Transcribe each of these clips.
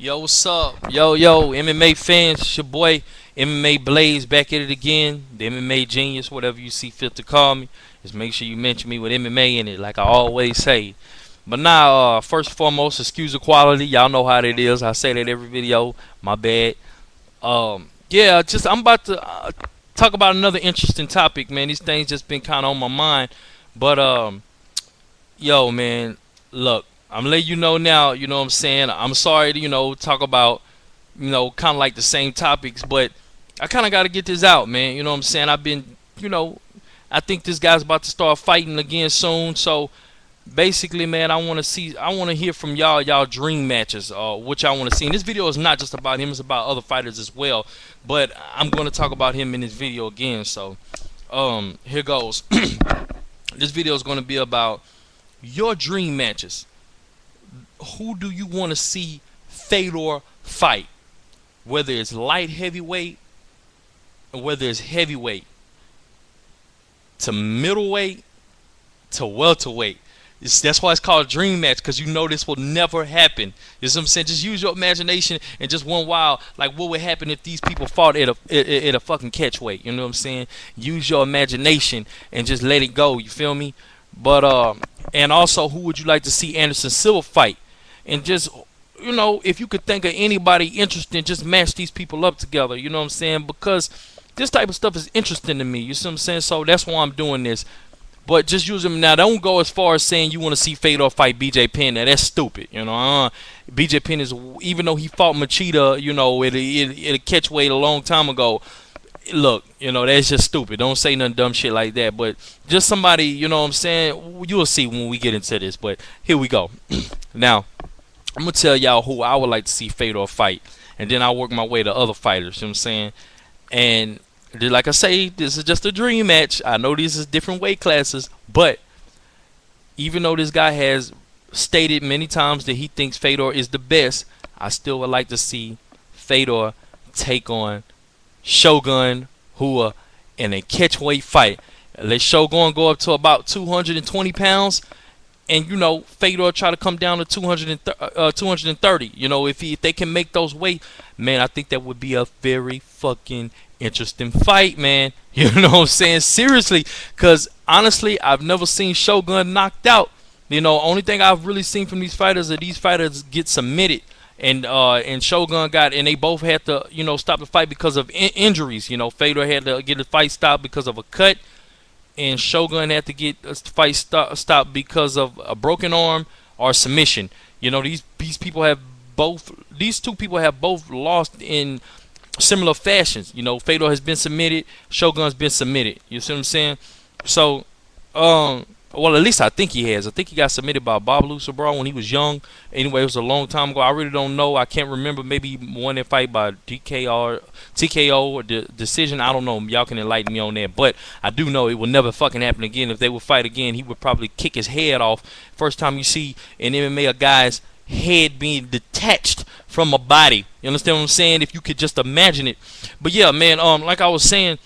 Yo, what's up? Yo, MMA fans, it's your boy MMA Blaze back at it again. The MMA Genius, whatever you see fit to call me. Just make sure you mention me with MMA in it, like I always say. But now, first and foremost, excuse the quality. Y'all know how it is. I say that every video. My bad. Yeah, just I'm about to talk about another interesting topic, man. These things just been kind of on my mind. But yo, man, look, I'm letting you know now, you know what I'm saying? I'm sorry to, talk about, kind of like the same topics, but I kind of got to get this out, man. You know what I'm saying? I've been, you know, I think this guy's about to start fighting again soon. So basically, man, I want to hear from y'all dream matches, what y'all want to see. And this video is not just about him, it's about other fighters as well. But I'm going to talk about him in this video again. So, here goes. This video is going to be about your dream matches. Who do you want to see Fedor fight? Whether it's light heavyweight or whether it's heavyweight to middleweight to welterweight. That's why it's called a dream match, because you know this will never happen. You know what I'm saying? Just use your imagination and just one wild, like what would happen if these people fought at a fucking catch weight. You know what I'm saying? Use your imagination and just let it go. You feel me? But and also, who would you like to see Anderson Silva fight? And just, if you could think of anybody interesting, just match these people up together. You know what I'm saying? Because this type of stuff is interesting to me. You see what I'm saying? So that's why I'm doing this. But just use them now. Don't go as far as saying you want to see Fedor fight BJ Penn. Now that's stupid. BJ Penn is, even though he fought Machida, at a catch weight a long time ago. Look, that's just stupid. Don't say nothing dumb shit like that. But just somebody, you know what I'm saying? You'll see when we get into this. But here we go. Now, I'm going to tell y'all who I would like to see Fedor fight. And then I'll work my way to other fighters. You know what I'm saying? And like I say, this is just a dream match. I know these is different weight classes. But even though this guy has stated many times that he thinks Fedor is the best, I still would like to see Fedor take on Shogun Rua in a catchweight fight. Let Shogun go up to about 220 pounds, and Fedor try to come down to 230. If they can make those weight, man, I think that would be a very fucking interesting fight, man. You know what I'm saying? Seriously, because honestly, I've never seen Shogun knocked out. Only thing I've really seen from these fighters is these fighters get submitted. And Shogun and they both had to, stop the fight because of injuries. Fedor had to get the fight stopped because of a cut, and Shogun had to get the fight stopped because of a broken arm or submission. These people have both. These two people have both lost in similar fashions. Fedor has been submitted, Shogun's been submitted. You see what I'm saying? So, well, at least I think he has. I think he got submitted by Bob Lucebro when he was young. Anyway, it was a long time ago. I really don't know. I can't remember. Maybe he won that fight by TKO or decision. I don't know. Y'all can enlighten me on that. But I do know it will never fucking happen again. If they would fight again, he would probably kick his head off. First time you see in MMA a guy's head being detached from a body. You understand what I'm saying? If you could just imagine it. But yeah, man, like I was saying,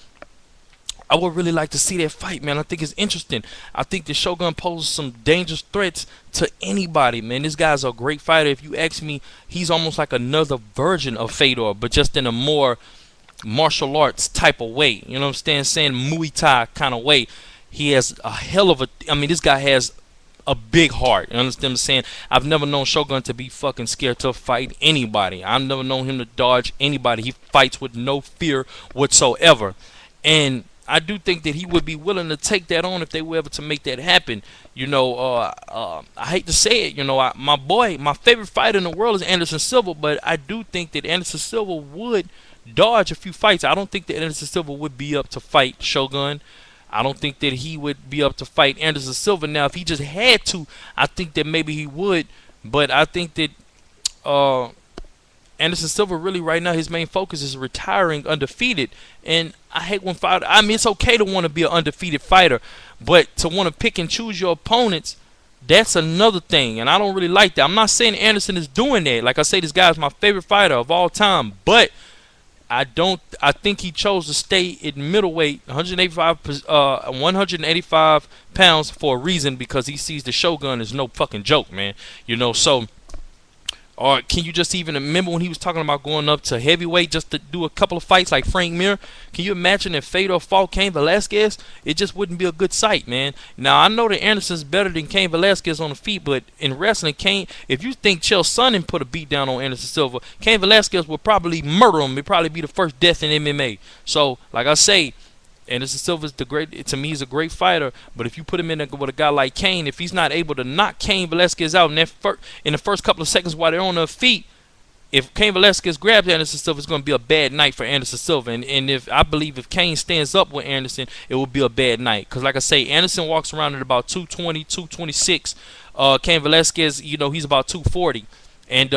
I would really like to see that fight, man. I think it's interesting. I think the Shogun poses some dangerous threats to anybody, man. This guy's a great fighter. If you ask me, he's almost like another version of Fedor, but just in a more martial arts type of way. You know what I'm saying? Muay Thai kind of way. He has a hell of a... this guy has a big heart. You understand what I'm saying? I've never known Shogun to be fucking scared to fight anybody. I've never known him to dodge anybody. He fights with no fear whatsoever. And I do think that he would be willing to take that on if they were ever to make that happen. I hate to say it, my favorite fighter in the world is Anderson Silva, but I do think that Anderson Silva would dodge a few fights. I don't think that Anderson Silva would be up to fight Shogun. I don't think that he would be up to fight Anderson Silva. Now, if he just had to, I think that maybe he would, but I think that Anderson Silva really right now his main focus is retiring undefeated. And I hate when fighter. It's okay to want to be an undefeated fighter, but to want to pick and choose your opponents, that's another thing. And I don't really like that. I'm not saying Anderson is doing that. Like I say, this guy is my favorite fighter of all time, but I think he chose to stay at middleweight, 185 pounds for a reason, because he sees the Shogun is no fucking joke, man. So Or can you just even remember when he was talking about going up to heavyweight just to do a couple of fights like Frank Mir? Can you imagine if Fedor fought Cain Velasquez? It just wouldn't be a good sight, man. Now, I know that Anderson's better than Cain Velasquez on the feet, but in wrestling, if you think Chael Sonnen put a beat down on Anderson Silva, Cain Velasquez would probably murder him. It'd probably be the first death in MMA. So, like I say, Anderson Silva is to me, he's a great fighter. But if you put him in there with a guy like Cain, if he's not able to knock Cain Velasquez out in the first couple of seconds while they're on their feet, if Cain Velasquez grabs Anderson Silva, it's going to be a bad night for Anderson Silva. And I believe if Cain stands up with Anderson, it will be a bad night. Because like I say, Anderson walks around at about 220, 226. Cain Velasquez, he's about 240. And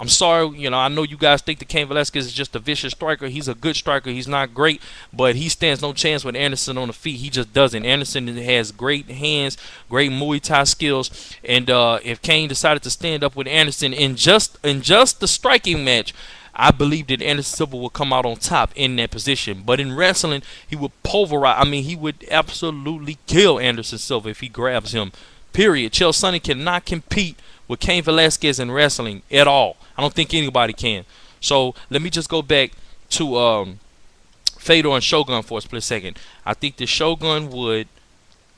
I'm sorry, I know you guys think that Cain Velasquez is just a vicious striker. He's a good striker. He's not great, but he stands no chance with Anderson on the feet. He just doesn't. Anderson has great hands, great Muay Thai skills, and if Cain decided to stand up with Anderson in just the striking match, I believe that Anderson Silva will come out on top in that position. But in wrestling, he would pulverize. He would absolutely kill Anderson Silva if he grabs him. Period. Chael Sonnen cannot compete with Cain Velasquez in wrestling at all. I don't think anybody can. So let me just go back to Fedor and Shogun for a split second. I think that Shogun would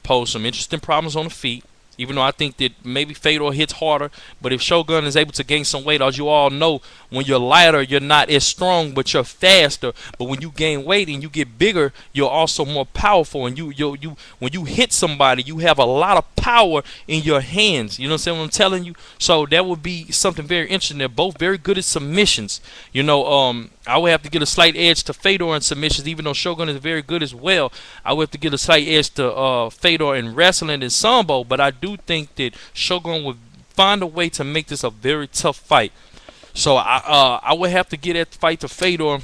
pose some interesting problems on the feet, even though I think that maybe Fedor hits harder. But if Shogun is able to gain some weight, as you all know, when you're lighter, you're not as strong, but you're faster. But when you gain weight and you get bigger, you're also more powerful. And when you hit somebody, you have a lot of power in your hands. You know what I'm telling you? So that would be something very interesting. They're both very good at submissions. I would have to get a slight edge to Fedor in submissions, even though Shogun is very good as well. I would have to get a slight edge to Fedor in wrestling and sambo, but I do think that Shogun would find a way to make this a very tough fight. So I would have to get that fight to Fedor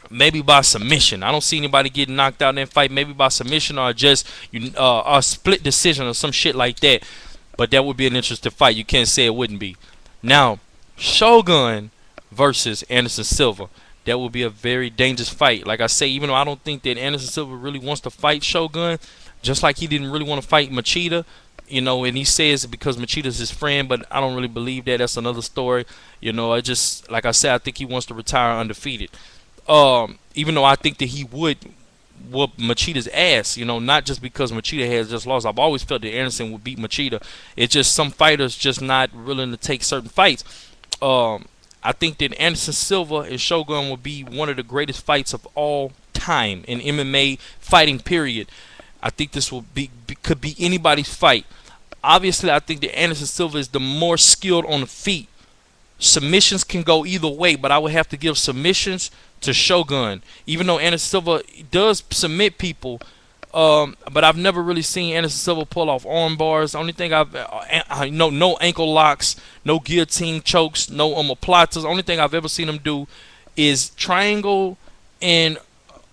maybe by submission. I don't see anybody getting knocked out in that fight, maybe by submission or just a split decision or some shit like that. But that would be an interesting fight. You can't say it wouldn't be. Now, Shogun versus Anderson Silva. That would be a very dangerous fight. Like I say, even though I don't think that Anderson Silva really wants to fight Shogun, just like he didn't really want to fight Machida, and he says because Machida's his friend, but I don't really believe that. That's another story. I just, like I said, I think he wants to retire undefeated. Even though I think that he would whoop Machida's ass, not just because Machida has just lost. I've always felt that Anderson would beat Machida. It's just some fighters just not willing to take certain fights. I think that Anderson Silva and Shogun will be one of the greatest fights of all time in MMA fighting, period. I think this could be anybody's fight. Obviously, I think that Anderson Silva is the more skilled on the feet. Submissions can go either way, but I would have to give submissions to Shogun. Even though Anderson Silva does submit people, but I've never really seen Anderson Silva pull off arm bars. The only thing no ankle locks, no guillotine chokes, no omoplatas. The only thing I've ever seen him do is triangle, and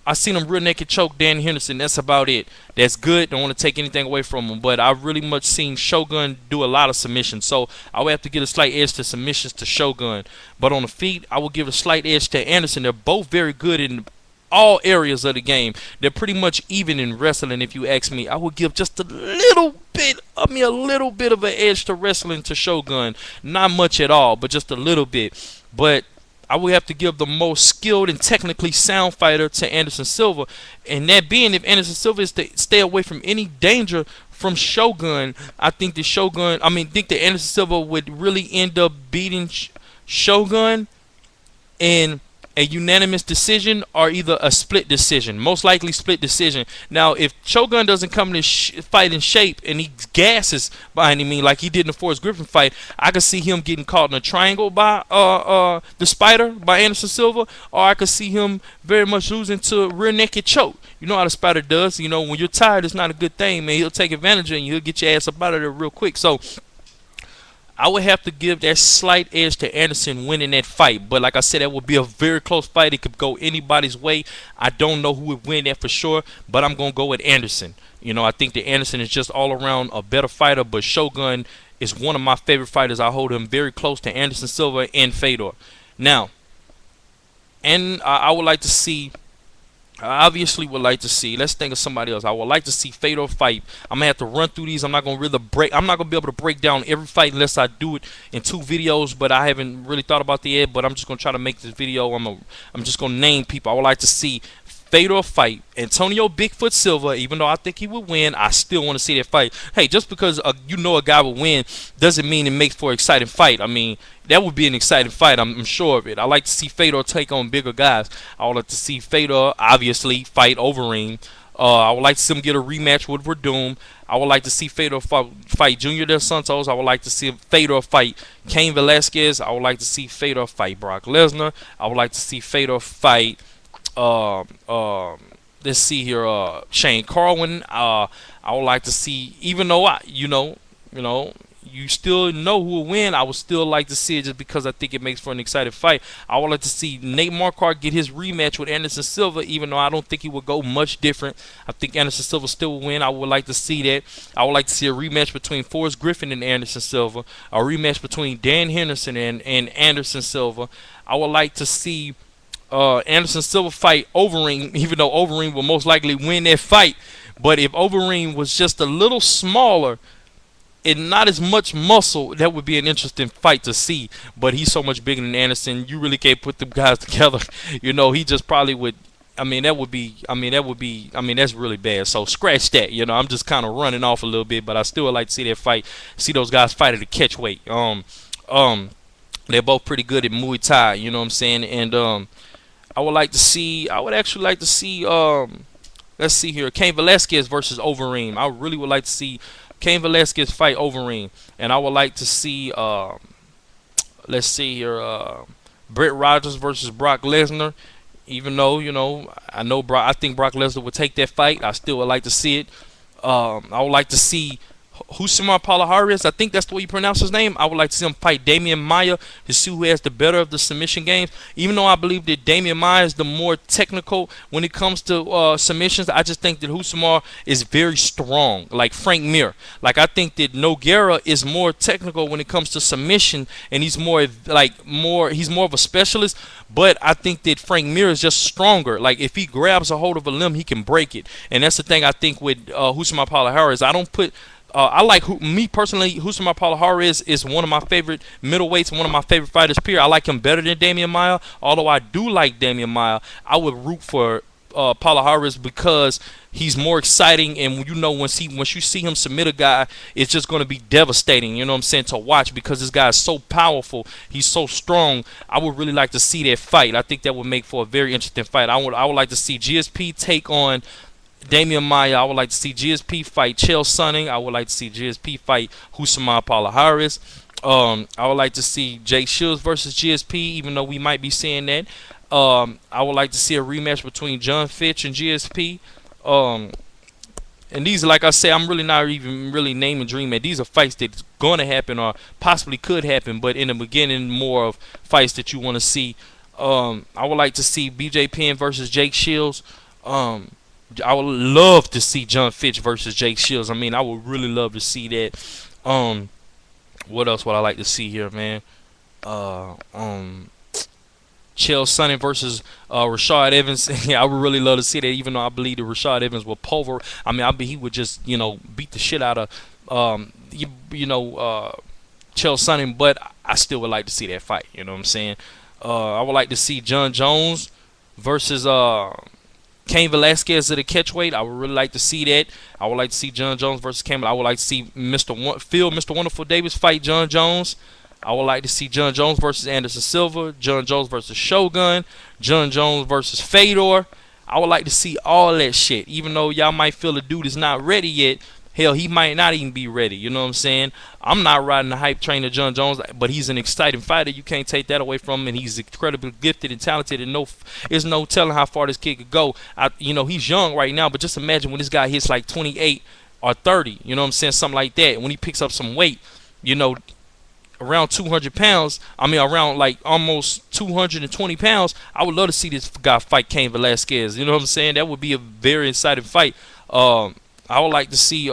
I seen him rear naked choke Dan Henderson. That's about it. That's good. Don't want to take anything away from him, but I've really much seen Shogun do a lot of submissions. So I would have to give a slight edge to submissions to Shogun. But on the feet, I will give a slight edge to Anderson. They're both very good in all areas of the game. They're pretty much even in wrestling, if you ask me. I would give just a little bit of an edge to wrestling to Shogun. Not much at all, but just a little bit. But I would have to give the most skilled and technically sound fighter to Anderson Silva. And that being, if Anderson Silva is to stay away from any danger from Shogun, I think that Anderson Silva would really end up beating Shogun in a unanimous decision or either a split decision. Most likely split decision. Now, if Shogun doesn't come to fight in shape and he gasses by any means like he did in the Forrest Griffin fight, I could see him getting caught in a triangle by the Spider, by Anderson Silva, or I could see him very much losing to a rear naked choke. You know how the Spider does. When you're tired, it's not a good thing, man. He'll take advantage of you. He'll get your ass up out of there real quick. So I would have to give that slight edge to Anderson winning that fight. But like I said, that would be a very close fight. It could go anybody's way. I don't know who would win that for sure, but I'm going to go with Anderson. I think that Anderson is just all around a better fighter, but Shogun is one of my favorite fighters. I hold him very close to Anderson Silva and Fedor. Now, and I would like to see I obviously would like to see. Let's think of somebody else. I would like to see Fedor fight. I'm gonna have to run through these. I'm not gonna really break. I'm not gonna be able to break down every fight unless I do it in 2 videos. But I haven't really thought about the yet. But I'm just gonna try to make this video. I'm just gonna name people. I would like to see Fedor fight Antonio Bigfoot Silva. Even though I think he would win, I still want to see that fight. Hey, just because you know a guy will win doesn't mean it makes for an exciting fight. I mean, that would be an exciting fight. I'm sure of it. I like to see Fedor take on bigger guys. I would like to see Fedor obviously fight Overeem. I would like to see him get a rematch with Verdum. I would like to see Fedor fight Junior Dos Santos. I would like to see Fedor fight Cain Velasquez. I would like to see Fedor fight Brock Lesnar. I would like to see Fedor fight uh, uh, let's see here, Shane Carwin. I would like to see, even though you still know who will win, I would still like to see it just because I think it makes for an exciting fight. I would like to see Nate Marquardt get his rematch with Anderson Silva, even though I don't think he would go much different. I think Anderson Silva still will win. I would like to see that. I would like to see a rematch between Forrest Griffin and Anderson Silva, a rematch between Dan Henderson and Anderson Silva. I would like to see Anderson Silva fight Overeem, even though Overeem will most likely win that fight. But if Overeem was just a little smaller and not as much muscle, that would be an interesting fight to see. But he's so much bigger than Anderson, you really can't put them guys together. He just probably would. I mean, that would be. I mean, that's really bad. So scratch that. I'm just kind of running off a little bit, but I still would like to see that fight. See those guys fight at the catch weight. They're both pretty good at Muay Thai. You know what I'm saying? And I would like to see. I would actually like to see. Let's see here. Cain Velasquez versus Overeem. I really would like to see Cain Velasquez fight Overeem, and I would like to see. Let's see here. Brett Rogers versus Brock Lesnar. Even though I know I think Brock Lesnar would take that fight. I still would like to see it. I would like to see Husamar Palhares, I think that's the way you pronounce his name. I would like to see him fight Damian Maia to see who has the better of the submission games. Even though I believe that Damian Maia is the more technical when it comes to submissions, I just think that Husamar is very strong, like Frank Mir. Like I think that Nogueira is more technical when it comes to submission, and he's more of a specialist. But I think that Frank Mir is just stronger. Like if he grabs a hold of a limb, he can break it, and that's the thing I think with Husamar Palhares. I don't put I like me personally. Husamar Palhares is one of my favorite middleweights, one of my favorite fighters. Period. I like him better than Damian Maia. Although I do like Damian Maia, I would root for Palhares because he's more exciting. And once you see him submit a guy, it's just going to be devastating. You know what I'm saying, to watch, because this guy is so powerful. He's so strong. I would really like to see that fight. I think that would make for a very interesting fight. I would like to see GSP take on Damian Maia. I would like to see GSP fight Chael Sonnen. I would like to see GSP fight Husamar Palhares. I would like to see Jake Shields versus GSP, even though we might be seeing that. I would like to see a rematch between John Fitch and GSP. And these, like I say, I'm really not even really naming dreaming. These are fights that's going to happen or possibly could happen, but in the beginning, more of fights that you want to see. I would like to see BJ Penn versus Jake Shields. I would love to see John Fitch versus Jake Shields. I mean, I would really love to see that. What else would I like to see here, man? Chael Sonnen versus Rashad Evans. Yeah, I would really love to see that, even though I believe that Rashad Evans will he would just, beat the shit out of, Chael Sonnen, but I still would like to see that fight. You know what I'm saying? I would like to see John Jones versus Cain Velasquez at a catchweight. I would really like to see that. I would like to see John Jones versus Cain. I would like to see Mr. Wonderful Davis fight John Jones. I would like to see John Jones versus Anderson Silva, John Jones versus Shogun, John Jones versus Fedor. I would like to see all that shit. Even though y'all might feel the dude is not ready yet, hell, he might not even be ready. You know what I'm saying? I'm not riding the hype train of John Jones, but he's an exciting fighter. You can't take that away from him, and he's incredibly gifted and talented, and there's no telling how far this kid could go. He's young right now, but just imagine when this guy hits like 28 or 30, you know what I'm saying, something like that. When he picks up some weight, around 200 pounds, around like almost 220 pounds, I would love to see this guy fight Cain Velasquez. You know what I'm saying? That would be a very exciting fight. I would like to see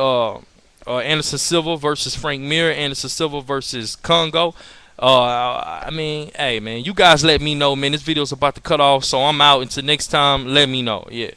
Anderson Silva versus Frank Mir, Anderson Silva versus Congo. I mean, hey man, you guys let me know, man. This video's about to cut off, so I'm out. Until next time, let me know. Yeah.